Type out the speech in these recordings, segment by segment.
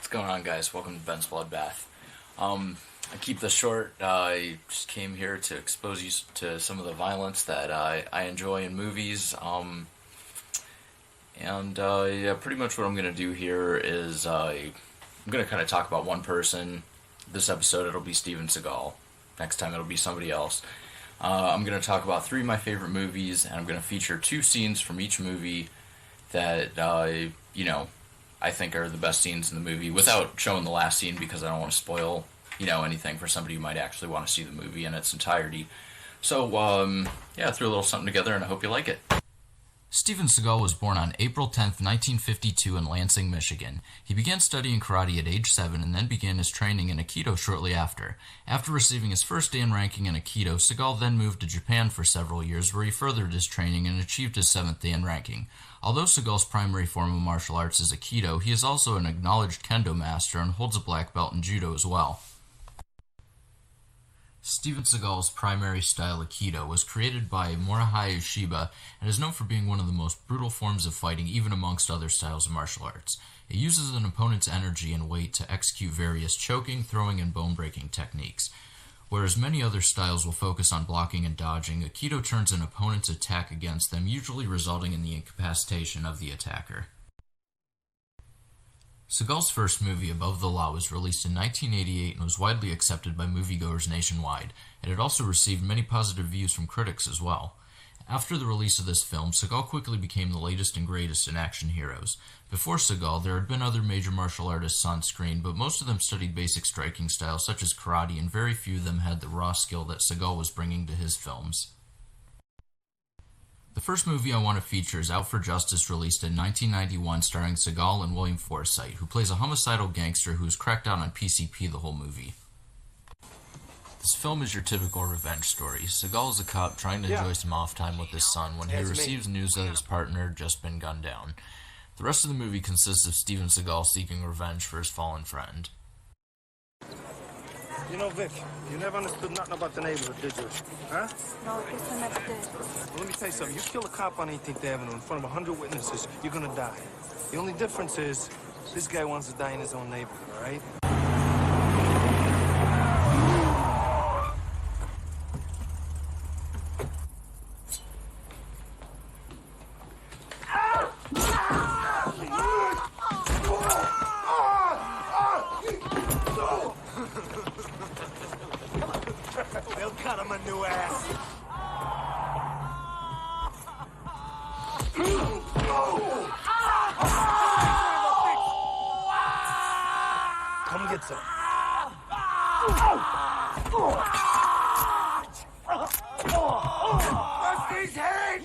going on, guys? Welcome to Ben's Bloodbath. I keep this short. I just came here to expose you to some of the violence that I enjoy in movies. Yeah, pretty much what I'm going to do here is I'm going to kind of talk about one person. This episode it'll be Steven Seagal. Next time it'll be somebody else. I'm going to talk about 3 of my favorite movies, and I'm going to feature 2 scenes from each movie that, I think are the best scenes in the movie, without showing the last scene because I don't want to spoil, anything for somebody who might actually want to see the movie in its entirety. So, yeah, I threw a little something together, and I hope you like it. Steven Seagal was born on April 10th, 1952 in Lansing, Michigan. He began studying karate at age 7 and then began his training in Aikido shortly after. After receiving his first Dan ranking in Aikido, Seagal then moved to Japan for several years where he furthered his training and achieved his 7th Dan ranking. Although Seagal's primary form of martial arts is Aikido, he is also an acknowledged Kendo master and holds a black belt in Judo as well. Steven Seagal's primary style Aikido was created by Morihei Ueshiba and is known for being one of the most brutal forms of fighting even amongst other styles of martial arts. It uses an opponent's energy and weight to execute various choking, throwing, and bone-breaking techniques. Whereas many other styles will focus on blocking and dodging, Aikido turns an opponent's attack against them, usually resulting in the incapacitation of the attacker. Seagal's first movie, Above the Law, was released in 1988 and was widely accepted by moviegoers nationwide. It had also received many positive reviews from critics as well. After the release of this film, Seagal quickly became the latest and greatest in action heroes. Before Seagal, there had been other major martial artists on screen, but most of them studied basic striking styles such as karate, and very few of them had the raw skill that Seagal was bringing to his films. The first movie I want to feature is Out for Justice, released in 1991, starring Seagal and William Forsythe, who plays a homicidal gangster who is cracked out on PCP the whole movie. This film is your typical revenge story. Seagal is a cop trying to enjoy some off time with his son when he receives news that his partner had just been gunned down. The rest of the movie consists of Steven Seagal seeking revenge for his fallen friend. You know, Vic, you never understood nothing about the neighborhood, did you? Huh? No, guess I never did. Well, let me tell you something. You kill a cop on 18th Avenue in front of 100 witnesses, you're gonna die. The only difference is, this guy wants to die in his own neighborhood, all right? They'll cut him a new ass. Come get some. Bust his head!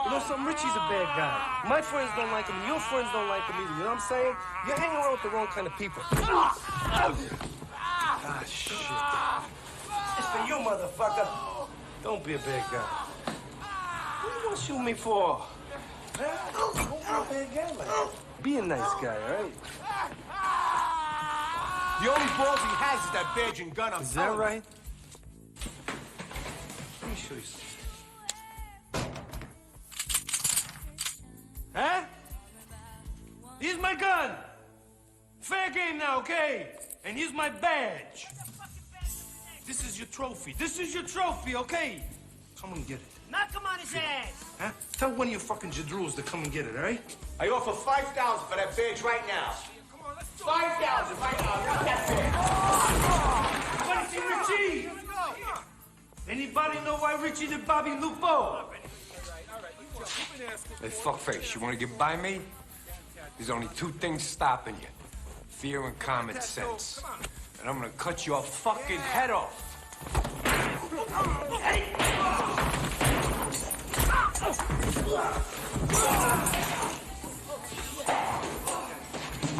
You know something? Richie's a bad guy. My friends don't like him, and your friends don't like him either. You know what I'm saying? You're hanging around with the wrong kind of people. Ah, shit. It's for you, motherfucker. Don't be a bad guy. What do you want to shoot me for? Huh? Don't be a bad guy, like. Be a nice guy, all right? The only balls he has is that badge and gun. Is that right? Let me show you something. Huh? Here's my gun. Fair game now, okay? And here's my badge. This is your trophy. This is your trophy, okay? Come and get it. Knock him on his ass! Huh? Tell one of your fucking jadruls to come and get it, all right? I offer $5,000 for that badge right now. $5,000 right now. I got that badge. What is he, Richie? Anybody know why Richie the Bobby Lupo? Hey, fuckface, you want to get by me? There's only 2 things stopping you. Fear and common sense. And I'm gonna cut your fucking head off.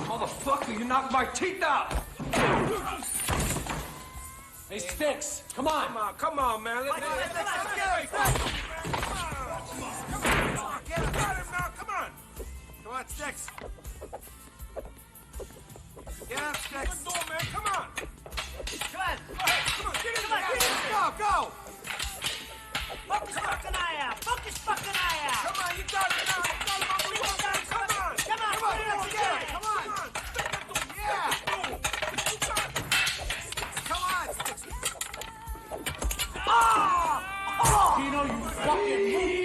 Motherfucker, you knocked my teeth out! Hey, Sticks, come on! Come on, man. Let's get it. Come on, Sticks. Get up, Sticks. Good door, man. Come on. Come on. Come on, get in there. Go, go. What the fuck can I have? Fucking move!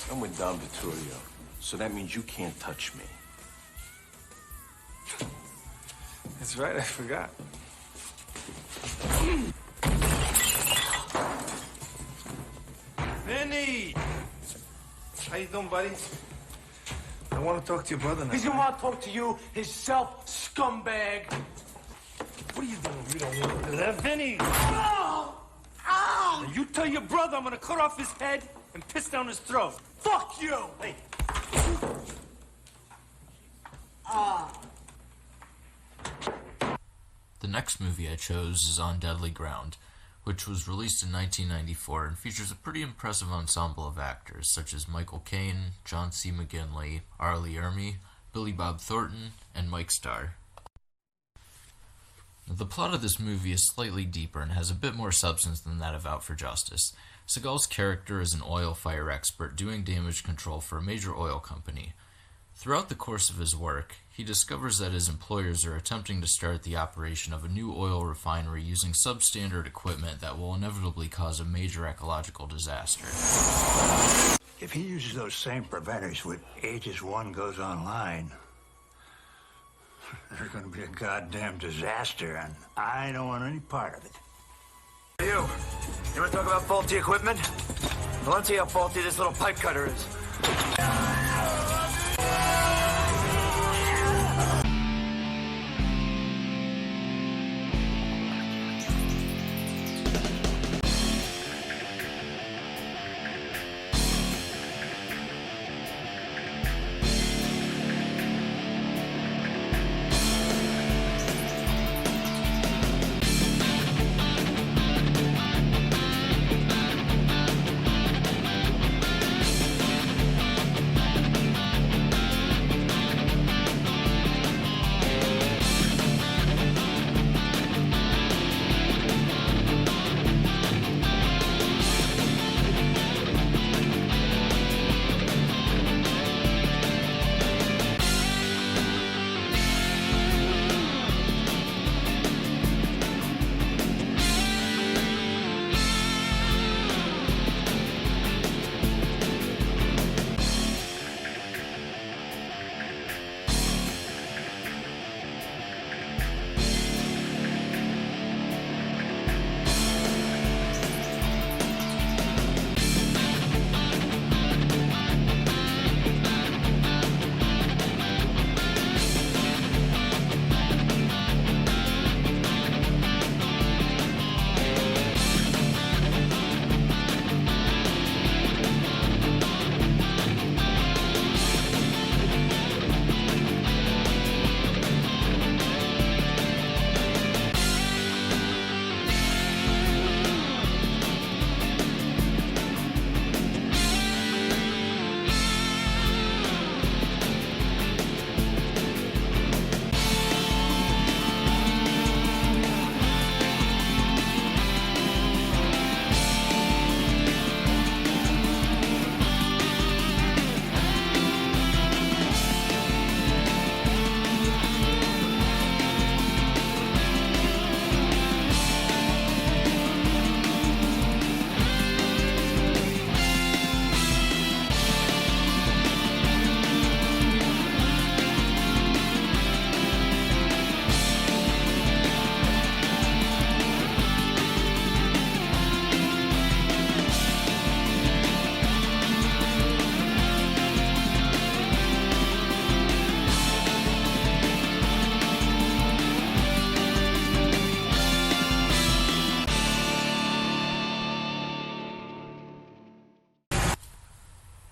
I'm with Don Vittorio, so that means you can't touch me. That's right, I forgot. Vinny! How you doing, buddy? I want to talk to your brother now. He's gonna want to talk to you, his self scumbag. What are you doing? You don't want to do that, Vinny! Ow! Ow! Now you tell your brother I'm gonna cut off his head and piss down his throat. Fuck you! Hey. The next movie I chose is On Deadly Ground, which was released in 1994 and features a pretty impressive ensemble of actors such as Michael Caine, John C. McGinley, Arlie Ermey, Billy Bob Thornton, and Mike Starr. The plot of this movie is slightly deeper and has a bit more substance than that of Out for Justice. Seagal's character is an oil fire expert doing damage control for a major oil company. Throughout the course of his work, he discovers that his employers are attempting to start the operation of a new oil refinery using substandard equipment that will inevitably cause a major ecological disaster. If he uses those same preventers when Aegis 1 goes online, there's going to be a goddamn disaster, and I don't want any part of it. You want to talk about faulty equipment? Well, let's see how faulty this little pipe cutter is.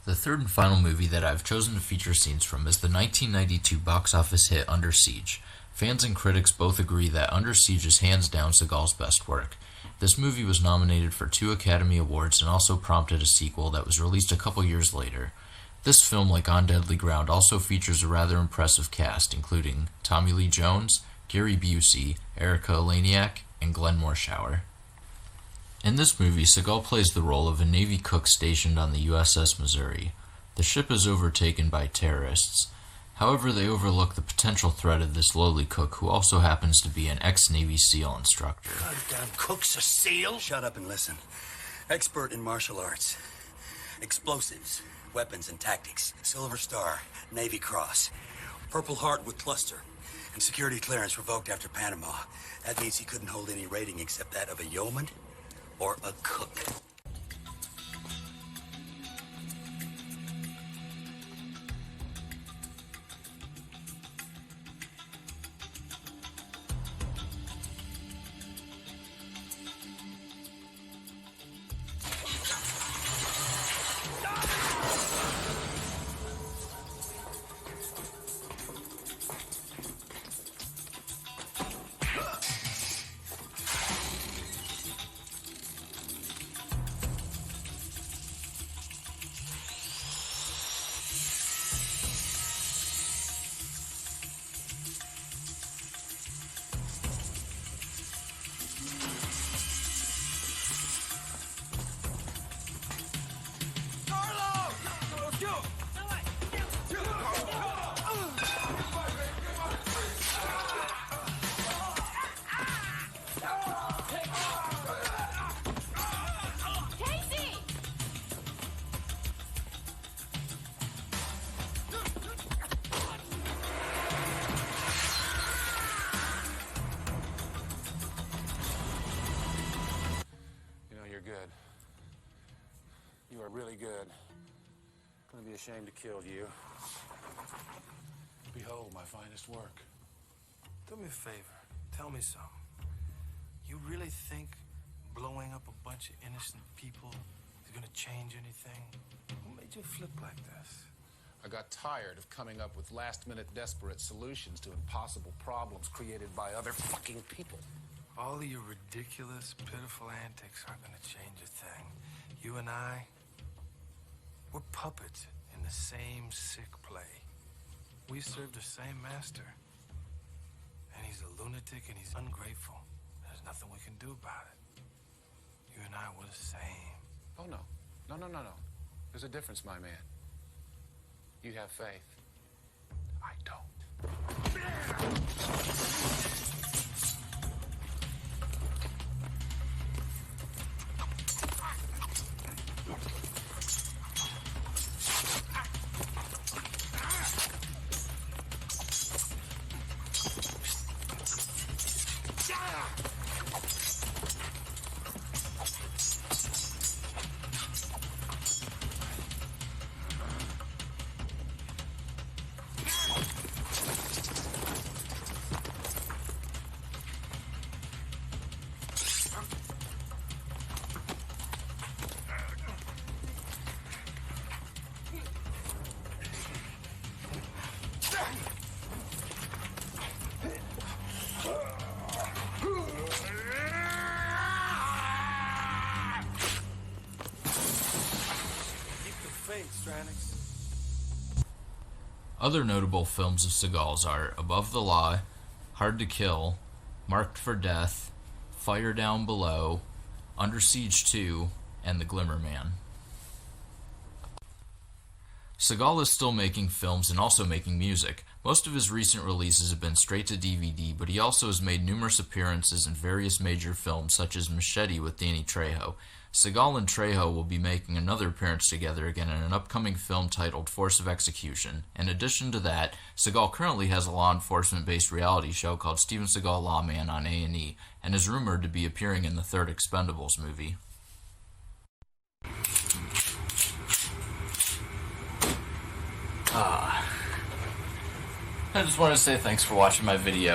The third and final movie that I've chosen to feature scenes from is the 1992 box office hit Under Siege. Fans and critics both agree that Under Siege is hands down Seagal's best work. This movie was nominated for 2 Academy Awards and also prompted a sequel that was released a couple years later. This film, like On Deadly Ground, also features a rather impressive cast, including Tommy Lee Jones, Gary Busey, Erica Eleniak, and Glenn Morshower. In this movie, Seagal plays the role of a Navy cook stationed on the USS Missouri. The ship is overtaken by terrorists. However, they overlook the potential threat of this lowly cook, who also happens to be an ex-Navy SEAL instructor. Goddamn cook's a SEAL? Shut up and listen. Expert in martial arts. Explosives, weapons and tactics. Silver Star, Navy Cross. Purple Heart with cluster. And security clearance revoked after Panama. That means he couldn't hold any rating except that of a yeoman or a cook. Good. You are really good. I'm gonna be ashamed to kill you. Behold my finest work. Do me a favor. Tell me something. You really think blowing up a bunch of innocent people is gonna change anything? What made you flip like this? I got tired of coming up with last-minute desperate solutions to impossible problems created by other fucking people. All of your ridiculous, pitiful antics aren't gonna change a thing. You and I, we're puppets in the same sick play. We serve the same master. And he's a lunatic and he's ungrateful. There's nothing we can do about it. You and I, we're the same. Oh, no. No. There's a difference, my man. You have faith. I don't. Other notable films of Seagal's are Above the Law, Hard to Kill, Marked for Death, Fire Down Below, Under Siege 2, and The Glimmer Man. Seagal is still making films and also making music. Most of his recent releases have been straight to DVD, but he also has made numerous appearances in various major films such as Machete with Danny Trejo. Seagal and Trejo will be making another appearance together again in an upcoming film titled Force of Execution. In addition to that, Seagal currently has a law enforcement-based reality show called Steven Seagal Lawman on A&E, and is rumored to be appearing in the third Expendables movie. I just want to say thanks for watching my video.